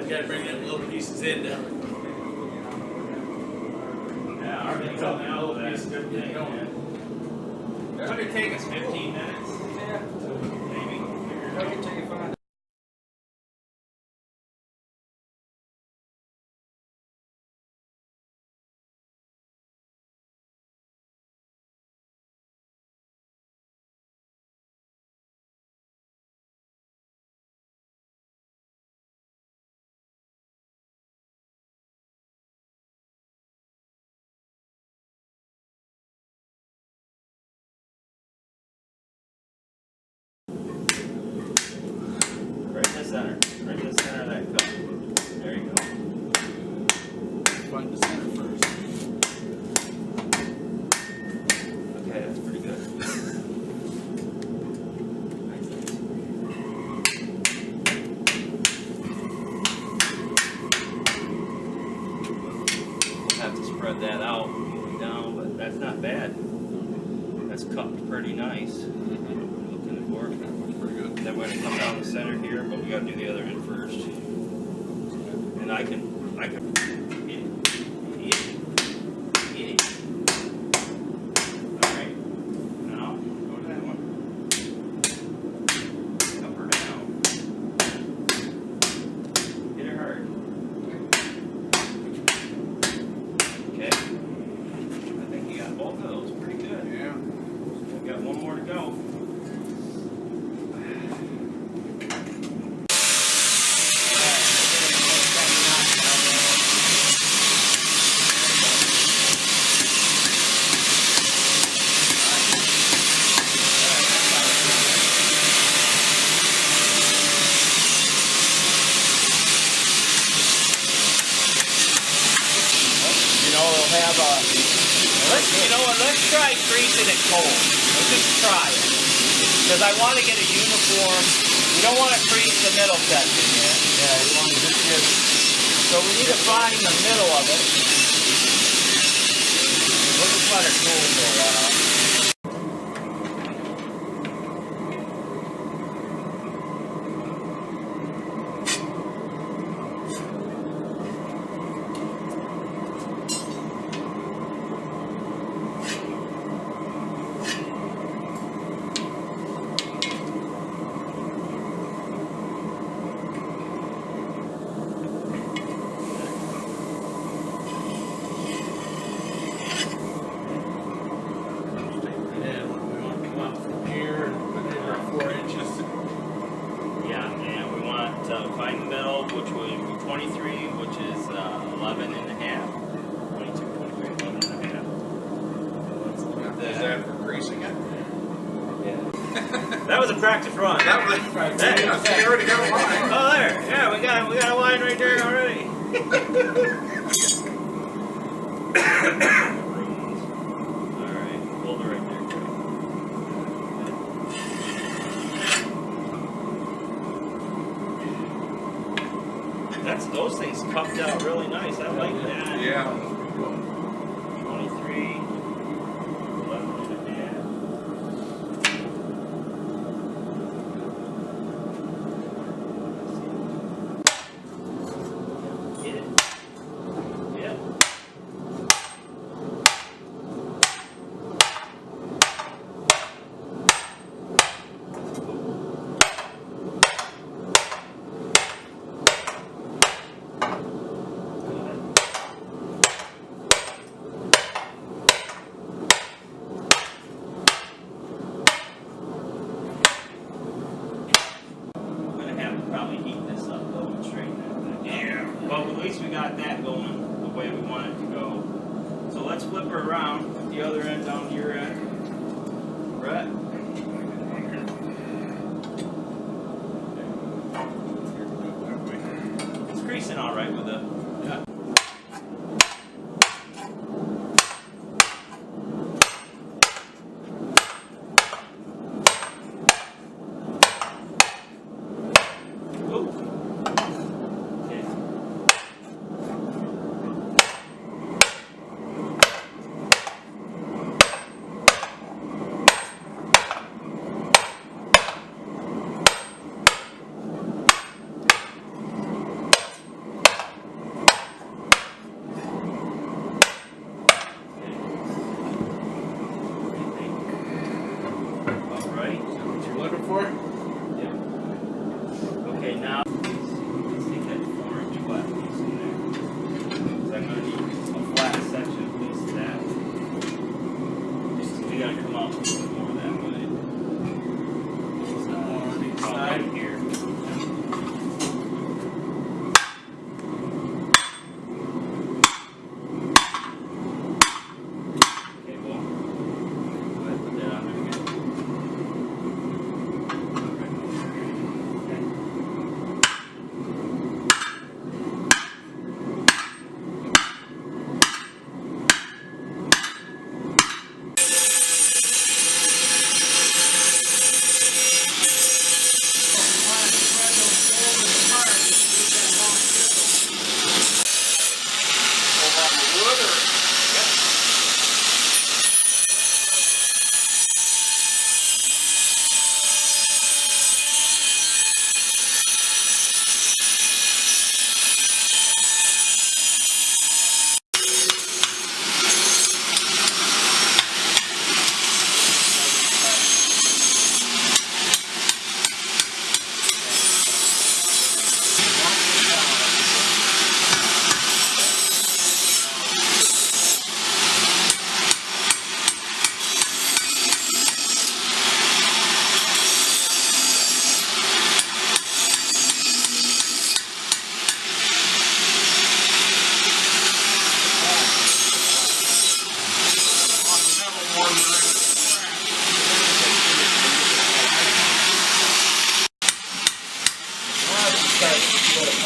gotta bring them little pieces in down. Yeah, our thing's up now. That's a good thing. Would it take us 15 minutes? Yeah. Maybe. It'll take you 5. Right in the center. Right in the center of that cup. There you go. Find the center first. Okay, that's pretty good. Have to spread that out down, but that's not bad. That's cupped pretty nice. Looking for it. Pretty good. Then we're gonna come down the center here, but we gotta do the other end first. And I can hit it. All right. Now go to that one. Up or down. Hit it hard. Okay. I think you got both of those pretty good. Yeah. We got one more to go. Let's try freezing it cold. Let's just try it. Because I want to get a uniform. We don't want to freeze the middle section here. Yeah, we want to just get. So we need to find the middle of it. We'll just let it cool for a while. Find the middle, which would be 23, which is 11 and a half. 22, 23, 11 and a half. So let's Is that for greasing it? Yeah. That was a practice run. That was practice. Hey. Yeah, so you already got a line. Oh, there. Yeah, we got a line right there already. All right, hold it right there. Those things cupped out really nice. I like that. Yeah. 23, 11 and a half. Get it? Yep. looking for? Yeah. Okay, now let's take that 4-inch flat piece in there. So I'm going to need a flat section at least that. We got to come out a little bit more that way. Right here. Okay, well, go ahead and put that on there again. Okay.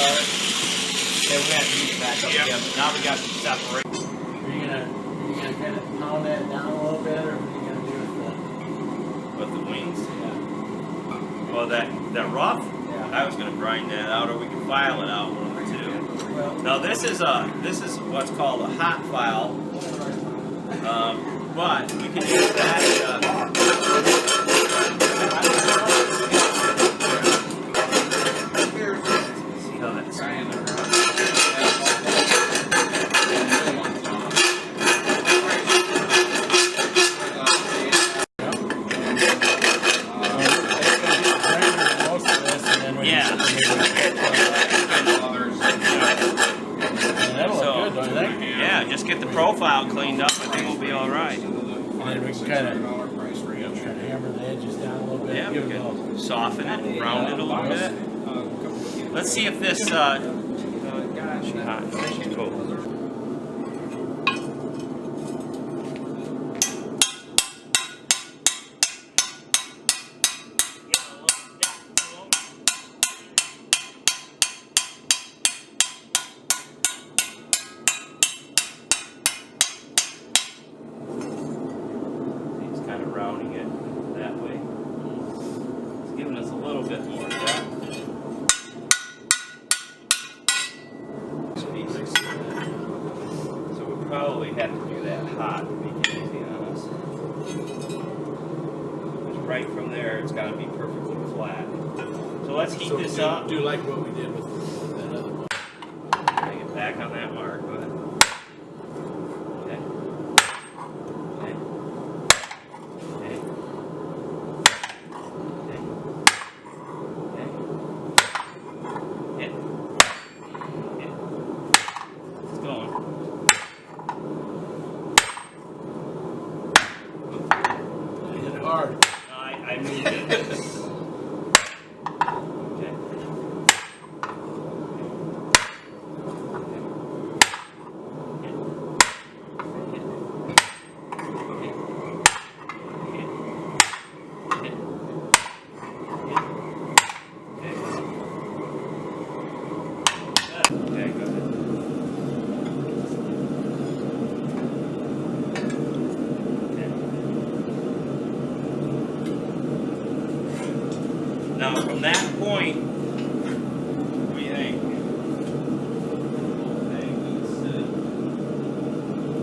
Okay, we have to use it back up again, but now we got some separation. Are you gonna kind of pound that down a little bit, or what are you gonna do with With the wings. the? Yeah. Well, that rough, Yeah. I was going to grind that out, or we can file it out, one of the two. Well, Now this is what's called a hot file, but we can use that. See how that's. most of this, and then we Yeah. that'll So, look good, don't you think? yeah, just get the profile cleaned up. I think we'll be all right. And then we can kind of hammer the edges down a little bit. Yeah, we give it a can little. soften it, round it a little bit. Let's see if this. Gosh, she's cool. He's kind of rounding it that way. It's giving us a little bit more depth. So we probably have to do that hot to make it easy on us. Because right from there, it's got to be perfectly flat. So let's heat this up. Do like what we did with that other one. Bring it back on that mark. Go ahead. Okay. Okay. Okay. Okay. Okay. Hit. Hit. It's going. Hit it hard. I moved it. Okay. Okay, go ahead. Now, from that point, what do you think?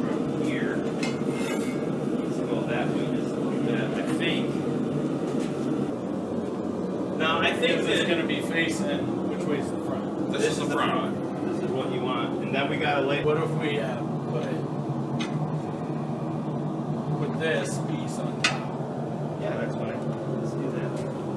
From here, let's go that way just a little bit. I think. Now, I think Is this that going to be facing, which way is the front? this is the front. This is what you want, and then we gotta lay. What if we put this piece on top? Yeah, that's fine. Let's do that.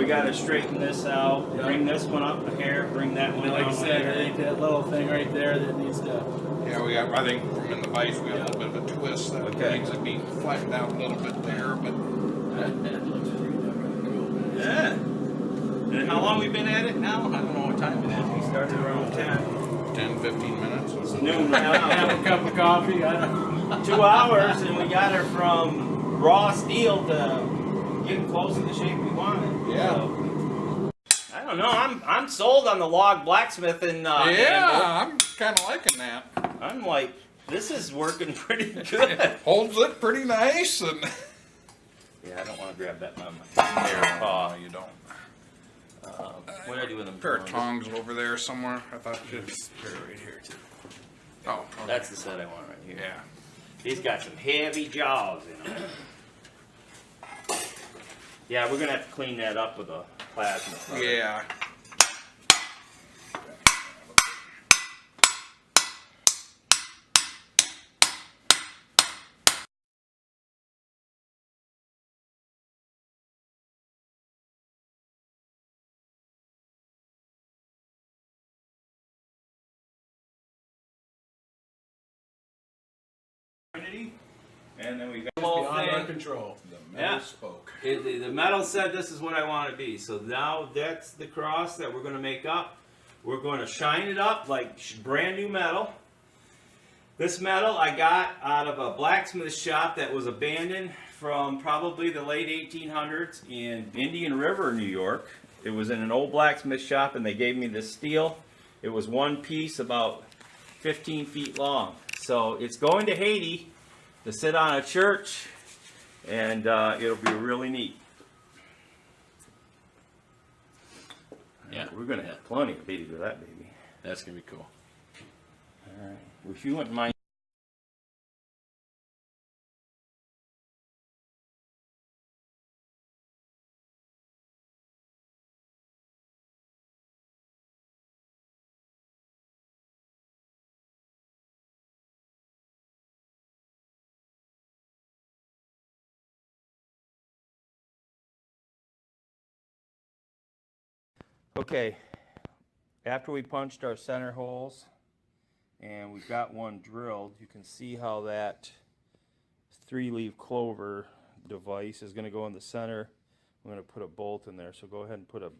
gotta straighten this out, bring this one up a hair, bring that one Like I down said, a I hair. think that little thing right there that needs to. Yeah, we got, I think from in the base, we got a little bit of a twist that Okay. needs to be flattened out a little bit there, but That looks pretty darn cool. Yeah. And how long we been at it now? I don't know what time it is. We started around 10. 10, 15 minutes. It's noon right now. Have a cup of coffee. I don't know. 2 hours, and we got her from raw steel to getting close to the shape we wanted. Yeah. So, I don't know. I'm sold on the log blacksmithing. Yeah, I'm kind of liking that. handle. I'm like, this is working pretty good. Holds it pretty nice, and Yeah, I don't want to grab that by my hair paw. you don't. What did I do with them? Pair of tongs over there somewhere. I thought you just. Right here too. Oh, okay. That's the set I want right here. Yeah. He's got some heavy jaws in him. Yeah, we're gonna have to clean that up with a plasma cutter. Yeah. And then we got the Beyond whole our thing. control. The Yeah. spoke. The metal said this is what I want to be. So now that's the cross that we're going to make up. We're going to shine it up like brand new metal. This metal I got out of a blacksmith shop that was abandoned from probably the late 1800s in Indian River, New York. It was in an old blacksmith shop, and they gave me this steel. It was one piece about 15 feet long. So it's going to Haiti to sit on a church, and it'll be really neat. Yeah. We're going to have plenty of Haiti with that baby. That's gonna be cool. All right. If you wouldn't mind. Okay, after we punched our center holes and we got one drilled, you can see how that 3-leaf clover device is going to go in the center. I'm going to put a bolt in there, so go ahead and put a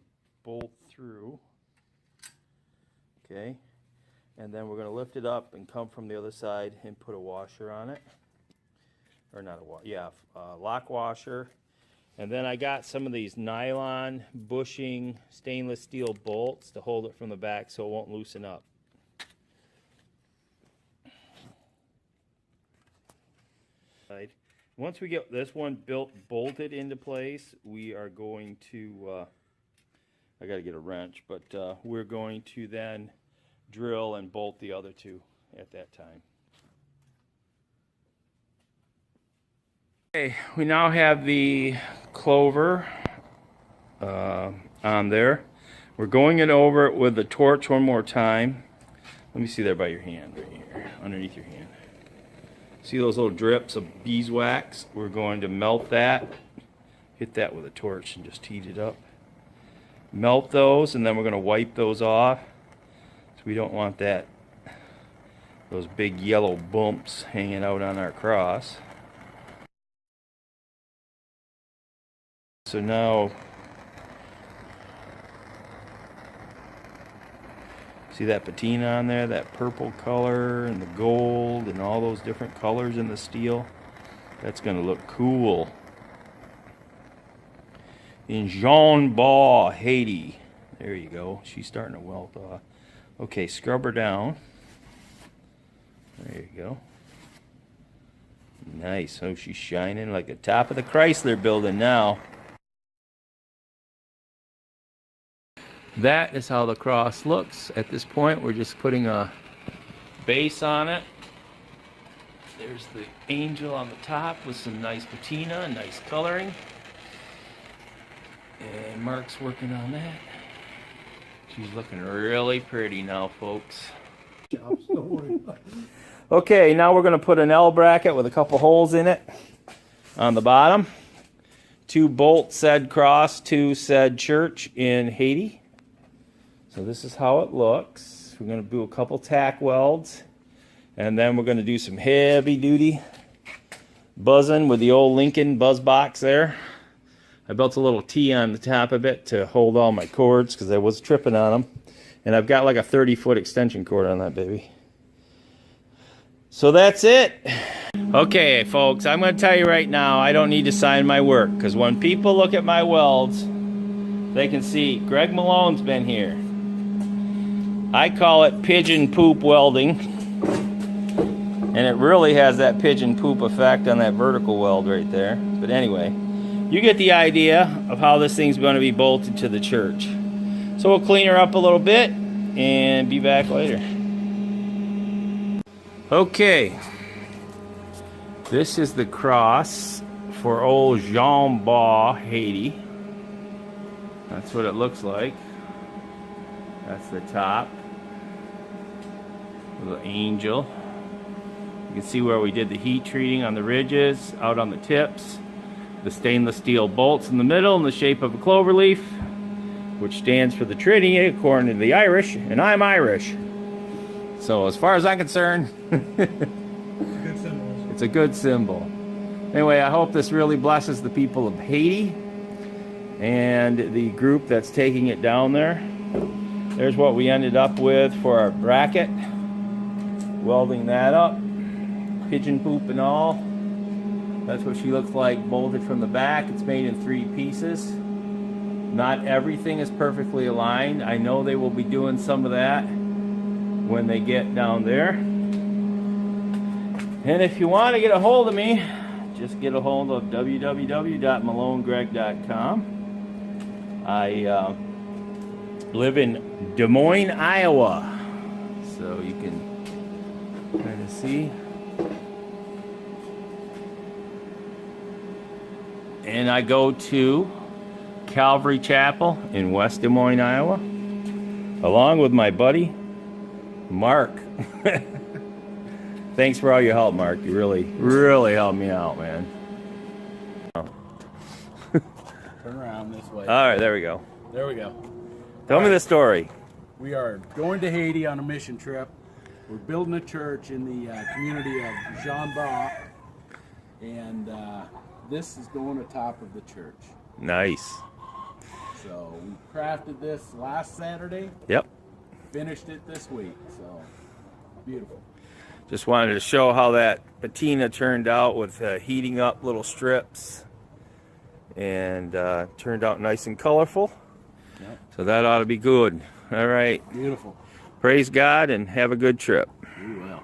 bolt through. Okay, and then we're going to lift it up and come from the other side and put a washer on it. Or not a washer, yeah, lock washer. And then I got some of these nylon bushing stainless steel bolts to hold it from the back so it won't loosen up. Once we get this one bolted into place, we are going to, I gotta get a wrench, but we're going to then drill and bolt the other two at that time. Okay, we now have the clover on there. We're going it over it with the torch one more time. Let me see there by your hand, right here, underneath your hand. See those little drips of beeswax? We're going to melt that. Hit that with a torch and just heat it up. Melt those, and then we're going to wipe those off. So we don't want that, those big yellow bumps hanging out on our cross. So now, see that patina on there, that purple color and the gold and all those different colors in the steel? That's going to look cool. In Jean Ball, Haiti. There you go. She's starting to welt off. Okay, scrub her down. There you go. Nice. Oh, she's shining like the top of the Chrysler building now. That is how the cross looks. At this point, we're just putting a base on it. There's the angel on the top with some nice patina and nice coloring. And Mark's working on that. She's looking really pretty now, folks. Okay, now we're going to put an L bracket with a couple holes in it on the bottom. to bolt said cross to said church in Haiti. So this is how it looks. We're going to do a couple tack welds, and then we're going to do some heavy duty buzzing with the old Lincoln buzz box there. I built a little T on the top of it to hold all my cords because I was tripping on them. And I've got like a 30-foot extension cord on that baby. So that's it. Okay, folks, I'm going to tell you right now, I don't need to sign my work, because when people look at my welds, they can see Greg Malone's been here. I call it pigeon poop welding, and it really has that pigeon poop effect on that vertical weld right there. But anyway, you get the idea of how this thing's going to be bolted to the church. So we'll clean her up a little bit and be back later. Okay, this is the cross for old Jean Ba, Haiti. That's what it looks like. That's the top. Little angel. You can see where we did the heat treating on the ridges, out on the tips. The stainless steel bolts in the middle in the shape of a clover leaf, which stands for the Trinity according to the Irish, and I'm Irish. So as far as I'm concerned, it's a good symbol. Anyway, I hope this really blesses the people of Haiti and the group that's taking it down there. There's what we ended up with for our bracket. Welding that up, pigeon poop and all. That's what she looks like bolted from the back. It's made in 3 pieces. Not everything is perfectly aligned. I know they will be doing some of that when they get down there. And if you want to get a hold of me, just get a hold of www.malonogreg.com. I live in Des Moines, Iowa. So you can kind of see. And I go to Calvary Chapel in West Des Moines, Iowa, along with my buddy, Mark. Thanks for all your help, Mark. You really helped me out, man. Turn around this way. All right, there we go. There we go. Tell me the story. We are going to Haiti on a mission trip. We're building a church in the community of Jean Ba, and this is going atop of the church. Nice. So we crafted this last Saturday. Yep. Finished it this week. So beautiful. Just wanted to show how that patina turned out with heating up little strips, and turned out nice and colorful. Yep. So that ought to be good. All right. Beautiful. Praise God and have a good trip. We will.